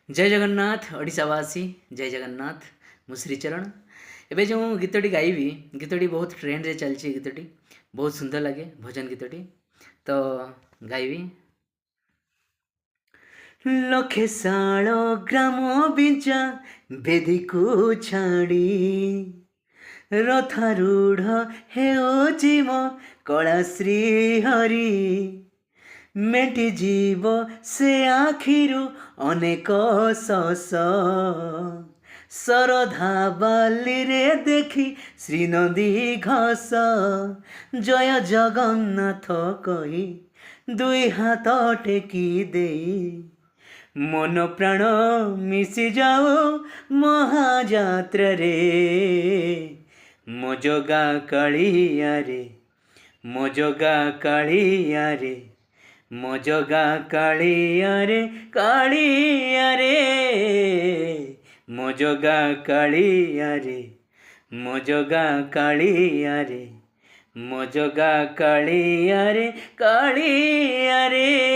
जय जगन्नाथ ओडिशावासी। जय जगन्नाथ। मु श्रीचरण। एबे जो गीतटी गाइबी गीतटी बहुत ट्रेंड रे चलची। गीतटी बहुत सुंदर लगे भजन गीतटी तो गाइबी। लखे साल ग्राम बिजा बेदी को छाड़ी रथारूढ़ हेउची मो कला श्री हरि मेटी जीव से आखिरु अनेक शस शरधा बालिरे देखी श्रीनदी घस जय जगन्नाथ कही दुई हाथ टेकी देई मन प्राण मिशि जाओ महाजात्रा रे मो जगा कालिया रे मो जगा कालिया रे मो जगा कालिया रे कालिया रे मो जगा कालिया रे मो जगा कालिया रे मो जगा कालिया रे कालिया रे।